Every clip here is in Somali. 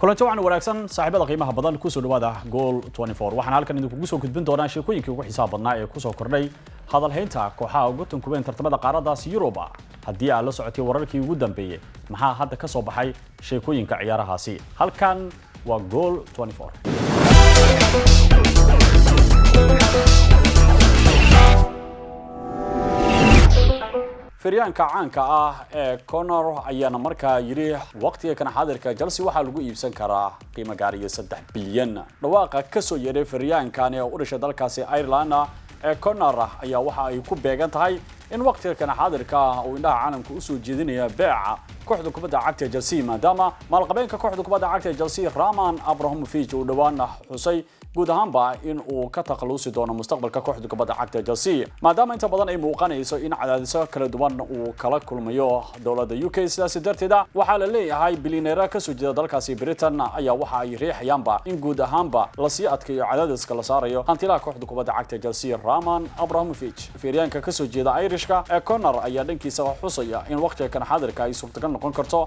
kulanti waxaan wanaagsan saaxiibada qiimaha badan ku soo dhawaada Goal 24 waxaan halkan idinku soo gudbin doonaa sheekooyinkii ugu xisaab badnaa ee ku soo kordhay hadal haynta kooxaha ugu tankuubeen tartamada qaaradaas Yuruba haddii aad la socotay wararkii ugu dambeeyay maxaa hadda ka soo baxay sheekooyinka ciyaarahaasi halkan waa Goal 24 فريانكا caanka ah ee Connor ayaana markaa yiri waqtiga kan xaadirka Chelsea waxa lagu iibsan karaa qiimo gaariga 3 bilyan dhawaaqa ka soo yeeray Faryaankan ee u dhashay dalkaasi Ireland ee Connor ayaa waxa ay ku beegan tahay in waqtiga kan xaadirka uu indhaha caalamka u soo jeedinaya beeca kooxda kubadda cagta Chelsea maadaama maalqabeenka kooxda kubadda cagta Chelsea Roman Abramovich uu dhawaan xusay guud ahaanba in uu ka takhalusi doono mustaqbalka kooxda kubadda cagta Chelsea maadaama inta badan ay muuqanayso in cadaadisyo kala duwan uu kala kulmayo dawladda UK sidaas darteed waxa la leeyahay bilyaneera ka soo jeeda dalkaasi Britain ayaa waxa ay riixayaanba in guud ahaanba la sii adkeeyo cadaadiska la saarayo hantilaha kooxda kubadda cagta Chelsea Roman Abramovich Faryaanka ka soo jeeda Irishka ee Connor ayaa dhankiisa xusaya in waqtiga kan xaadirka ay suurtagal noqon karto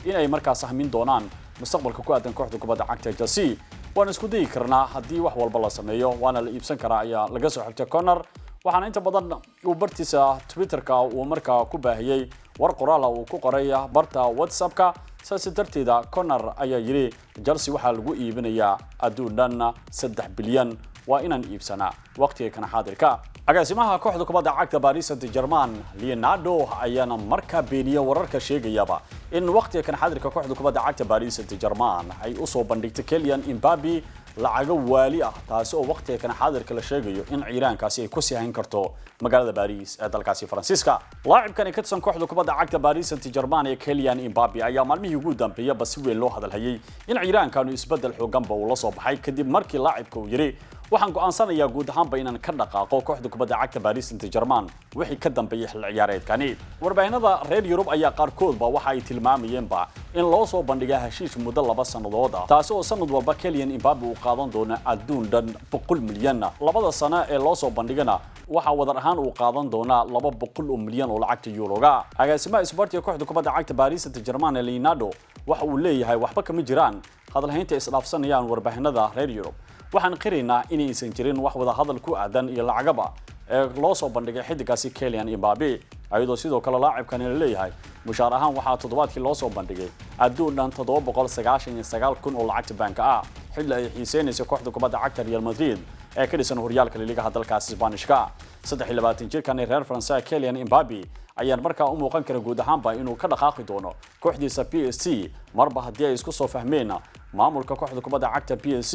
in ay markaas sahmin doonaan mustaqbalka ku aadan kooxda kubadda cagta Chelsea waan isku dayi karnaa haddii wax walba la sameeyo waana la iibsan karaa ayaa laga soo xigtay Connor waxaana inta badan uu bartiisa Twitterka uu markaa ku baahiyay war qoraal uu ku qoray barta WhatsAppka saas darteeda Connor ayaa yiri Chelsea waxa lagu iibinayaa adduun 3 bilyan waa inaan iibsanaa waqtiga kan xaadirka agaasimaha kooxda kubadda cagta Paris Saint-Germain Leonardo ayaana markaa beeniyay wararka sheegayaba in waqtiga kan xaadirka kooxda kubadda cagta Paris Saint-Germain ay u soo bandhigtay Kylian Mbappé lacago waali ah taas oo waqtiga kan xaadirka la sheegayo in ciiraankaasi ay ku sii karto magaalada Paris ee dalkaasi Faransiiska laacibkan ka tirsan kooxda kubadda cagta Paris Saint-Germain ee Kylian Mbappé ayaa maalmihii ugu dambeeyay bas weyn loo hadalhayay in ciiraankan isbedel xoogan uu la soo baxay kadib markii laacibku uu yiri waxaan go'aansanayaa guud ahaanba inaan ka dhaqaaqo kooxda kubadda cagta Paris Saint-Germain wixii ka dambeeyay xil ciyaareedkani warbaahinada reer Yurub ayaa qaarkoodba waxa ay tilmaamayeenba in loo soo bandhigay heshiis muddo 2 sanadood ah taas oo sanad walba Kylian Mbappé uu qaadan doono adduun dhan 100 milyan labada sano ee loo soo bandhigana waxa wadar ahaan uu qaadan doona 200 milyan oo lacagta Euro-ga agaasimaha Sporting kooxda kubadda cagta Paris Saint-Germain Leonardo waxa uu leeyahay waxba kama jiraan hadal haynta isdhaafsanayaan warbaahinada reer Yurub waxaan qiraynaa in aysan jirin wax wada hadal ku aadan iyo lacagaba ee loo soo bandhigay xidigaasi Kylian Mbappé ayadoo sidoo kale laacibkan la leeyahay mushaar ahaan waxa toddobaadkii loo soo bandhigay adduun 799 kun oo lacagta banka ah xilli ay xiiseynayso kooxda kubadda cagta Real Madrid ee ka dhisan horyaalka liigaha dalkaasi Isbaanishka 23 jirkan reer Faransa Kylian Mbappé ayaan markaa u muuqan kara guud ahaanba inuu ka dhaqaaqi doono kooxdiisa PSG marba haddii ay isku soo fahmeen maamulka kooxda kubadda cagta PSG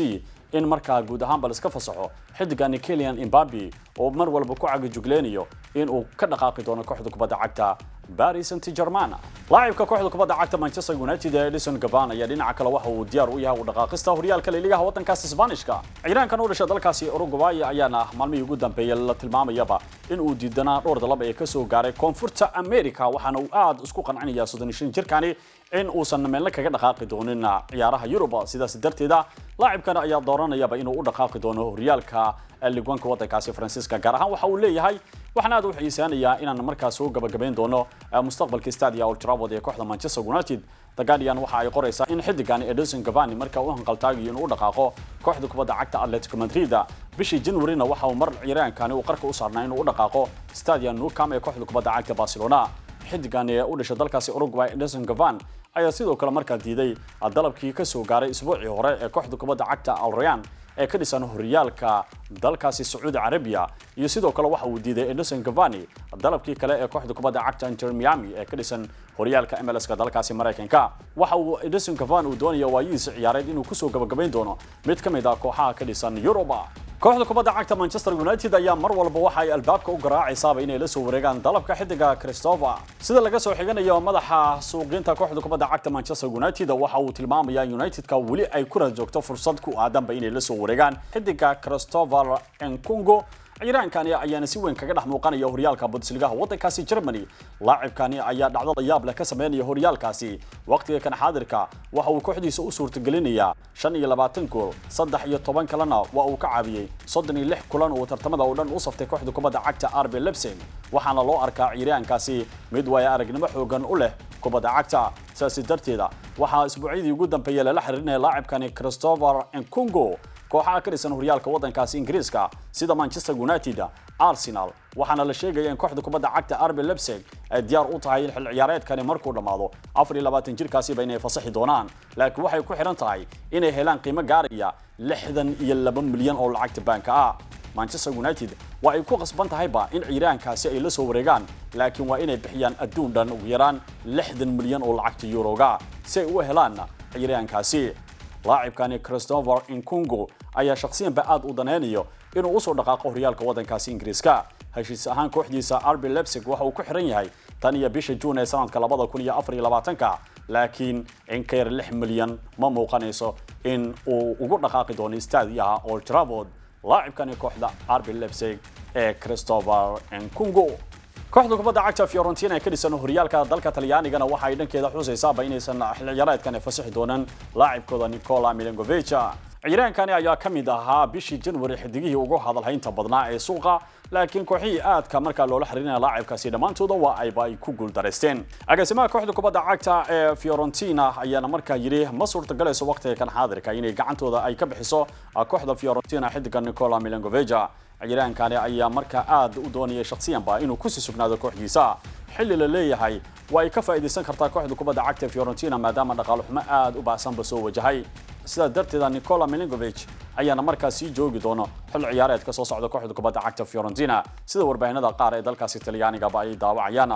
in markaa guud ahaanba la iska fasaxo xidigan Kylian Mbappé oo mar walba ku cagajugleeniyo in uu ka dhaqaaqi doono kooxda kubadda cagta Paris Saint-Germain laacibka kooxda kubadda cagta Manchester United Edinson Cavani ayaa dhinaca kale waxa uu diyaar u yahay u dhaqaaqista horyaalka liigaha wadankaas Isbaanishka ciidankan u dhashay dalkaasi Uruguay ayaana maalmihii ugu dambeeyay la tilmaamayaba in uu diidanaa dhowr dalab ee ka soo gaaray koonfurta America waxaana uu aad isku qancinayaa 35 jirkani in uusan meel kaga dhaqaaqi doonin ciyaaraha Yurub sidaas darteeda laacibkan ayaa dooranayaba inuu u dhaqaaqi doono horyaalka liiganka wadankaasi Faransiiska gaar ahaan waxa uu leeyahay waxaan aad u xiisaanayaa inaan markaas soo gabagabeyn doono mustaqbalka Stadia Old Trafford ee kooxda Manchester United The Guardian waxa ay qoraysaa in xidigan Edinson Cavani markaa uu hanqaltaagayo inuu u dhaqaaqo kooxda kubadda cagta Atletico Madrid bishii January-na waxa uu mar ciyaaryahankan uu qarka u saarnaa inuu u dhaqaaqo Stadia Nou Camp ee kooxda kubadda cagta Barcelona xidigan ee u dhashay dalkaasi Uruguay Edinson Cavani ayaa sidoo kale markaa diiday dalabkii ka soo gaaray isbuucii hore ee kooxda kubadda cagta Al Rayyan ee ka dhisan horyaalka dalkaasi Saudi Arabia iyo sidoo kale waxa uu diiday Edinson Cavani dalabkii kale ee kooxda kubadda cagta Inter Miami ee ka dhisan horyaalka MLS-ka dalkaasi Mareykanka waxa uu Edinson Cavani uu doonayaa waayihiisa ciyaareed inuu ku soo gabagabeyn doono mid ka mid ah kooxaha ka dhisan Europa kooxda kubadda cagta Manchester United ayaa mar walba waxa ay albaabka u garaacaysaa inay la soo wareegaan dalabka xidiga Christopher sida laga soo xiganayo madaxa suuqinta kooxda kubadda cagta Manchester United waxa uu tilmaamayaa United-ka wali ay ku rajoogto fursad ku aadanba inay la soo wareegaan xidiga Christopher Nkunku ciiraankani ayaana si weyn kaga dhex muuqanaya horyaalka Bundesliga wadankaasi Germany laacibkani ayaa dhacdo yaab leh ka sameynaya horyaalkaasi waqtiga kan xaadirka waxa uu kooxdiisa u suurtagelinayaa 25 gool 13 kalena waa uu ka caabiyay 36 kulan oo tartamada oo dhan u saftay kooxda kubadda cagta RB Leipzig waxaana loo arkaa ciiraankaasi mid way aragnimo xoogan u leh kubadda cagta sidaas darteeda waxa isbuuciyadii ugu dambeeyay la xiriirinaya laacibkani Christopher Nkunku kooxaha ka dhisan horyaalka wadankaasi Ingiriiska sida Manchester United, Arsenal waxaana la sheegay in kooxda kubadda cagta RB Leipzig ay diyaar u tahay xil ciyaareedkani markuu dhamaado 24 jirkaasi inay fasaxi doonaan laakiin waxay ku xiran tahay inay helaan qiimo gaaraya 62 milyan oo lacagta banka ah. Manchester United waa ay ku qasban tahay in ciyaaraankaasi ay la soo wareegaan laakiin waa inay bixiyaan adduun dhan ugu yaraan 60 milyan oo lacagta Euro-ga si ay u helaan ciyaaraankaasi. laacibkani Christopher Nkunku ayaa shakhsiyan aad u danaynayo inuu u soo dhaqaaqo horyaalka wadankaasi Ingiriiska. heshiis ahaan kooxdiisa RB Leipzig waxa uu ku xiran yahay tan iyo bisha June ee sanadka 2024 laakiin in ka yar 6 milyan ma muuqanayso in uu ugu dhaqaaqi doono istaadiyaha Old Trafford. laacibkani kooxda RB Leipzig ee Christopher Nkunku. kooxda kubadda cagta Fiorentina ee ka dhisan horyaalka dalka Talyaanigana waxa ay dhankeeda xusaysaa inaysan xil ciyaareedkan fasaxi doonaan laacibkooda Nikola Milenkovic. ciyaarankani ayaa ka mid ahaa bishii January xidigihii ugu hadalhaynta badnaa ee suuqa laakiin kooxii aadka markaa loola xiriirinayo laacibkaasi dhamaantooda waa ay ku guuldareysteen. agaasimaha kooxda kubadda cagta ee Fiorentina ayaana markaa yiri ma suurtagelayso waqtiga kan xaadirka inay gacantooda ay ka bixiso kooxda Fiorentina xidiga Nikola Milenkovic. ciyaarankani ayaa markaa aad u doonayay shakhsiyan inuu ku sii sugnaado kooxdiisa xilli la leeyahay waa ay ka faa'iideysan kartaa kooxda kubadda cagta Fiorentina maadaama dhaqaale xumo aad u baahsan soo wajahay. sida darteeda Nikola Milenkovic ayaana markaa sii joogi doona xil ciyaareedka soo socda kooxda kubadda cagta Fiorentina sida warbaahinada qaar ee dalkaasi Talyaaniga ay daawacayaan.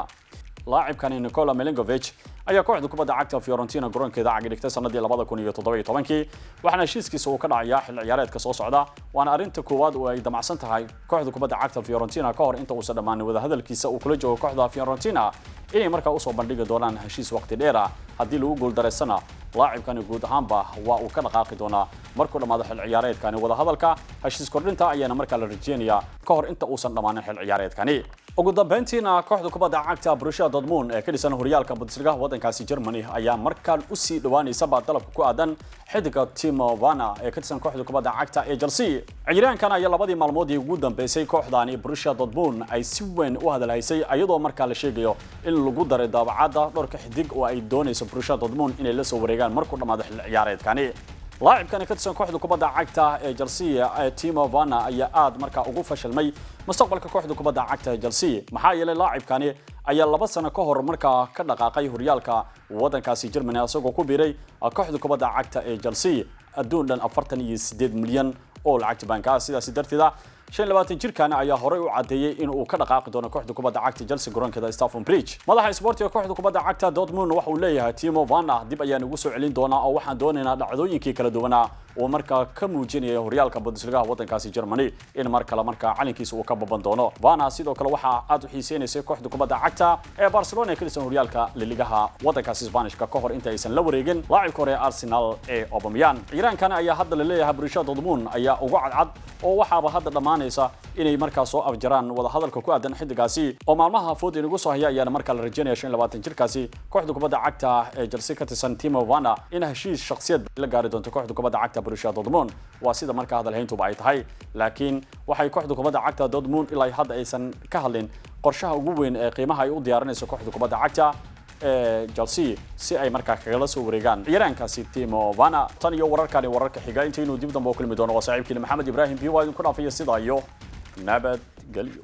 laacibkani Nikola Milenkovic ayaa kooxda kubadda cagta Fiorentina garoonkeeda cag dhigtay sanadii 2017 waxaana heshiiskiisa uu ka dhacayaa xil ciyaareedka soo socda waana arinta koowaad oo ay damacsan tahay kooxda kubadda cagta Fiorentina ka hor inta uu sadhamaan wada hadalkiisa uu kula joogo kooxda Fiorentina inay markaa u soo bandhigi doonaan heshiis waqti dheer ah haddii lagu guuldareysana laacibkani guud ahaanba waa uu ka dhaqaaqi doonaa markuu dhamaado xil ciyaareedkani wada hadalka heshiis kordhinta ayaana markaa la rajeynayaa ka hor inta uusan dhamaanin xil ciyaareedkani. ugu dambeyntiina kooxda kubadda cagta Borussia Dortmund ee ka dhisan horyaalka Bundesliga wadankaasi Germany ayaa markaan u sii dhawaanaysa dalabka ku aadan xidiga Timo Werner ee ka tirsan kooxda kubadda cagta ee Chelsea. ciyaaraankan ayaa labadii maalmood ee ugu dambeysay kooxdani Borussia Dortmund ay si weyn u hadalhaysay iyadoo markaa la sheegayo in lagu daray daabacada dhowrka xidig oo ay doonayso Borussia Dortmund inay la soo wareegaan markuu dhamaado xil ciyaareedkani. laacibkani ka tirsan kooxda kubadda cagta ee Chelsea Timo Werner ayaa aad markaa ugu fashilmay mustaqbalka kooxda kubadda cagta ee Chelsea maxaa yeelay laacibkani ayaa 2 sano ka hor markaa ka dhaqaaqay horyaalka wadankaasi Germany asagoo ku biiray kooxda kubadda cagta ee Chelsea adduun dhan 48 milyan oo lacagta banka sidaas darteeda 25 jirkan ayaa horay u cadeeyay in uu ka dhaqaaqi doono kooxda kubadda cagta Chelsea garoonkeeda Stamford Bridge. madaxa isboortiga kooxda kubadda cagta Dortmund waxa uu leeyahay Timo Werner dib ayaan ugu soo celin doonaa oo waxaan doonaynaa dhacdooyinkii kala duwanaa oo markaa ka muujinaya horyaalka Bundesliga wadankaasi Germany in markaa calankiisa uu ka baban doono. Werner sidoo kale waxa aad u xiiseynaysa kooxda kubadda cagta ee Barcelona ee ka dhisan horyaalka La Ligaha wadankaasi Isbaanishka ka hor inta aysan la wareegin laacibka hore Arsenal ee Aubameyang. ciyaaraankan ayaa hadda la leeyahay Borussia Dortmund ayaa ugu cadcad oo waxaaba hadda dhamaanaysa inay markaa soo afjaraan wada hadalka ku aadan xidigaasi oo maalmaha food inagu soo haya ayaana markaa la rajeynaya 25 jirkaasi kooxda kubadda cagta ee Chelsea ka tirsan Timo Werner in heshiis shakhsiyad la gaari doonto kooxda kubadda cagta Borussia Dortmund waa sida markaa hadalhayntuba ay tahay laakiin waxay kooxda kubadda cagta Dortmund ilaa hadda aysan ka hadlin qorshaha ugu weyn ee qiimaha ay u diyaarinayso kooxda kubadda cagta Chelsea si ay markaa kaga soo wareegaan ciyaaraankaasi Timo Werner. tan iyo wararka xiga intaynuu dib dambe u kulmi doono waa saaxiibkii Maxamed Ibrahim Biyo waa idin ku dhaafaya sida iyo nabad galyo.